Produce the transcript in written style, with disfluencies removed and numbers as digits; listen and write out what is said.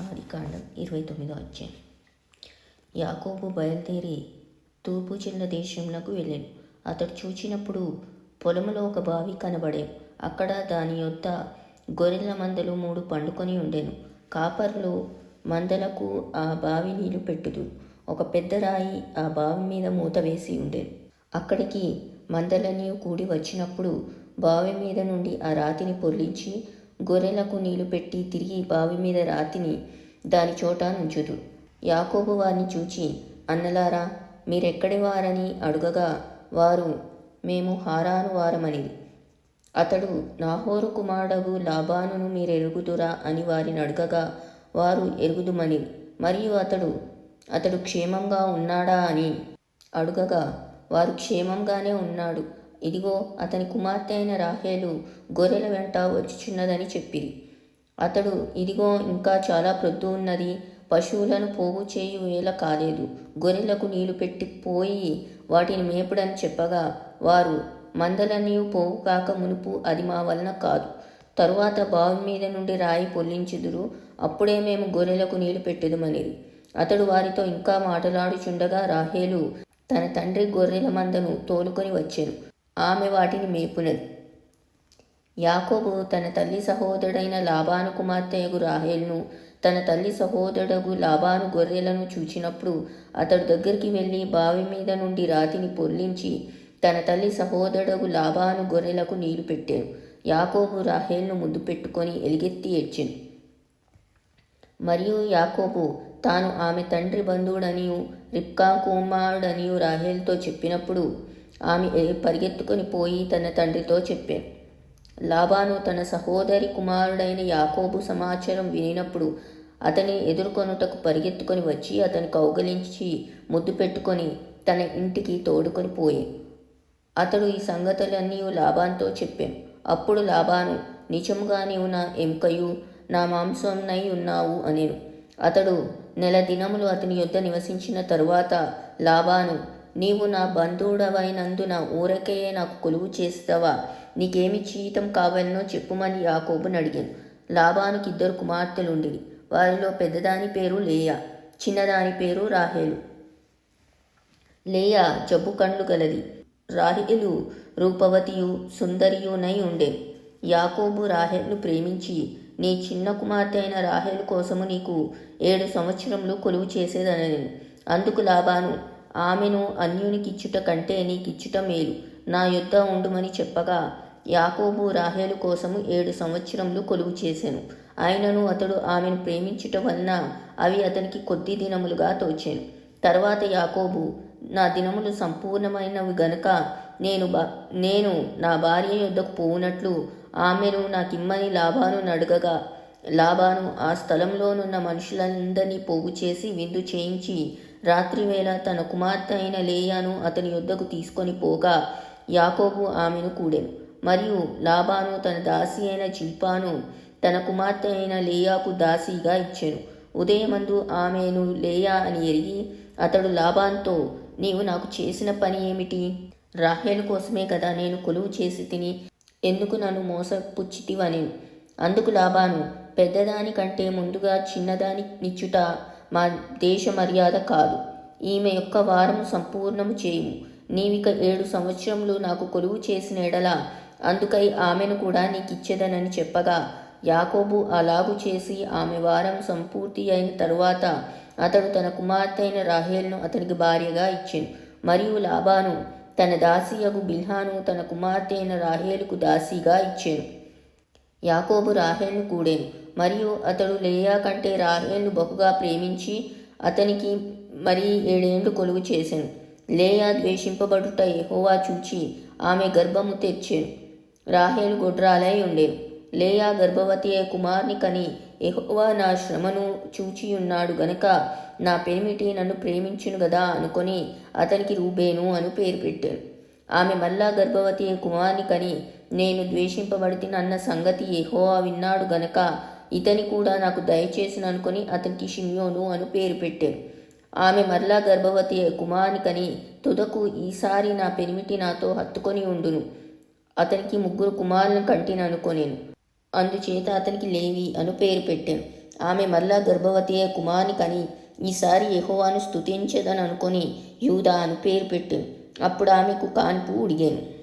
ఆదికాండం 29వ అధ్యాయం. యాకోబు బయలుదేరి తూర్పు చిన్న దేశంలోకి వెళ్ళాను. అతడు చూచినప్పుడు పొలములో ఒక బావి కనబడే, అక్కడ దాని యొద్ద గొర్రెల మందలు 3 పండుకొని ఉండెను. కాపర్లు మందలకు ఆ బావి నీళ్లు పెట్టుదు. ఒక పెద్ద రాయి ఆ బావి మీద మూత వేసి ఉండెను. అక్కడికి మందలన్నీ కూడి వచ్చినప్పుడు బావి మీద నుండి ఆ రాతిని పొర్లించి గొర్రెలకు నీళ్లు పెట్టి తిరిగి బావి మీద రాతిని దాని చోట నుంచుదు. యాకోబు వారిని చూచి, అన్నలారా, మీరెక్కడి వారని అడుగగా వారు, మేము హారాను వారమనిది. అతడు, నాహోరు కుమారుడగు లాబానును మీరెరుగుదురా అని వారిని అడగగా వారు ఎరుగుదుమనిది. మరియు అతడు క్షేమంగా ఉన్నాడా అని అడుగగా వారు క్షేమంగానే ఉన్నాడు, ఇదిగో అతని కుమార్తె అయిన రాహేలు గొర్రెల వెంట వచ్చుచున్నదని చెప్పిరి. అతడు, ఇదిగో ఇంకా చాలా ప్రొద్దు ఉన్నది, పశువులను పోగు చేయు వేళ కాలేదు, గొర్రెలకు నీళ్లు పెట్టి పోయి వాటిని మేపుడని చెప్పగా వారు, మందలన్నీ పోగు కాక మునుపు అది మా వలన కాదు. తరువాత బావి మీద నుండి రాయి పొల్లించుదురు, అప్పుడే మేము గొర్రెలకు నీళ్లు పెట్టుదుమనిది. అతడు వారితో ఇంకా మాటలాడుచుండగా రాహేలు తన తండ్రి గొర్రెల మందను తోలుకొని వచ్చెను. ఆమె వాటిని మేపునది. యాకోబు తన తల్లి సహోదరుడైన లాబాను కుమార్తెయగు రాహేలును, తన తల్లి సహోదరుడగు లాబాను గొర్రెలను చూచినప్పుడు అతడు దగ్గరికి వెళ్ళి బావి మీద నుండి రాతిని పొర్లించి తన తల్లి సహోదరుడగు లాబాను గొర్రెలకు నీళ్లు పెట్టాను. యాకోబు రాహేలును ముద్దు పెట్టుకొని ఎలుగెత్తి ఏడ్చెను. మరియు యాకోబు తాను ఆమె తండ్రి బంధువుడనియు రిబ్కా కుమారుడనియు రాహేలుతో చెప్పినప్పుడు ఆమె పరిగెత్తుకొని పోయి తన తండ్రితో చెప్పాను. లాబాను తన సహోదరి కుమారుడైన యాకోబు సమాచారం వినినప్పుడు అతని ఎదుర్కొనుటకు పరిగెత్తుకొని వచ్చి అతని కౌగలించి ముద్దు పెట్టుకొని తన ఇంటికి తోడుకొని పోయే. అతడు ఈ సంగతులన్నీ లాబానుతో చెప్పాను. అప్పుడు లాబాను, నిజముగా నీవు నా ఎముకయు నా మాంసంనై ఉన్నావు అనేను. అతడు నెల దినములు అతని యొద్ద నివసించిన తరువాత లాబాను, నీవు నా బంధువుడవైనందున ఊరకే నాకు కొలువు చేస్తావా? నీకేమి జీతం కావాలనో చెప్పుమని యాకోబుని అడిగాను. లాబానుకి 2 కుమార్తెలుండిరి. వారిలో పెద్దదాని పేరు లేయా, చిన్నదాని పేరు రాహేలు. లేయా జబ్బు కండ్లు గలది, రాహేలు రూపవతియు సుందరియునై ఉండేను. యాకోబు రాహేలును ప్రేమించి, నీ చిన్న కుమార్తె అయిన రాహేలు కోసము నీకు 7 సంవత్సరములు కొలువు చేసేదనెను. అందుకు లాబాను, ఆమెను అన్యునికిచ్చుట కంటే నీకిచ్చుట మేలు, నా యొద్ద ఉండుమని చెప్పగా యాకోబు రాహేలు కోసము 7 సంవత్సరములు కొలువు చేసెను. అయినను అతడు ఆమెను ప్రేమించుట వలన అవి అతనికి కొద్ది దినములుగా తోచెను. తర్వాత యాకోబు, నా దినములు సంపూర్ణమైనవి గనుక నేను నా భార్య యొద్దకు పోవునట్లు ఆమెను నాకిమ్మని లాబాను అడగగా లాబాను ఆ స్థలంలోనున్న మనుషులందరినీ పోగు చేసి విందు చేయించి రాత్రివేళ తన కుమార్తె అయిన లేయాను అతని యొద్దకు తీసుకొని పోగా యాకోబు ఆమెను కూడెను. మరియు లాబాను తన దాసి అయిన జిల్పాను తన కుమార్తె అయిన లేయాకు దాసిగా ఇచ్చెను. ఉదయమందు ఆమెను లేయా అని ఎరిగి అతడు లాబాన్తో, నీవు నాకు చేసిన పని ఏమిటి? రాహేలు కోసమే కదా నేను కొలువు చేసి తిని, ఎందుకు నన్ను మోసపుచ్చితివనెను. అందుకు లాబాను, పెద్దదాని కంటే ముందుగా చిన్నదాని నిచ్చుట మా దేశ మర్యాద కాదు. ఈమె యొక్క వారము సంపూర్ణము చేయుము. నీవిక 7 సంవత్సరములు నాకు కొలువు చేసిన ఎడల అందుకై ఆమెను కూడా నీకిచ్చేదనని చెప్పగా యాకోబు అలాగు చేసి ఆమె వారం సంపూర్తి అయిన తరువాత అతడు తన కుమార్తె అయిన రాహేలును అతనికి భార్యగా ఇచ్చెను. మరియు లాబాను తన దాసియగు బిల్హాను తన కుమార్తె అయిన రాహేలుకు దాసిగా ఇచ్చెను. యాకోబు రాహేలును కూడెను. మరియు అతడు లేయా కంటే రాహేలును బహుగా ప్రేమించి అతనికి మరి 7 ఏండ్లు కొలువు చేసెను. లేయా ద్వేషింపబడుట యెహోవా చూచి ఆమె గర్భము తెచ్చెను. రాహేలు గొడ్రాలై ఉండెను. లేయా గర్భవతి అయి కుమారుని కని, యెహోవా నా శ్రమను చూచియున్నాడు గనుక నా పెనిమిటి నన్ను ప్రేమించును గదా అనుకొని అతనికి రూబేను అని పేరు పెట్టాను. ఆమె మళ్ళా గర్భవతి అయి కుమారుని కని, నేను ద్వేషింపబడితినన్న సంగతి యెహోవా విన్నాడు గనక ఇతని కూడా నాకు దయచేసిన అనుకొని అతనికి షిమ్యోను అని పేరు పెట్టాను. ఆమె మరలా గర్భవతి కుమారుని కని, తుదకు ఈసారి నా పెనిమిటి నాతో హత్తుకొని ఉండును, అతనికి 3 కుమారులను కంటిననుకొనెను. అందుచేత అతనికి లేవి అను పేరు పెట్టాను. ఆమె మళ్ళా గర్భవతి అయ్యే కుమారుని కని ఈసారి యెహోవాను స్తుతించెదను అనుకొని యూదా అని పేరు పెట్టాను. అప్పుడు ఆమెకు కాన్పు ఉడిగాను.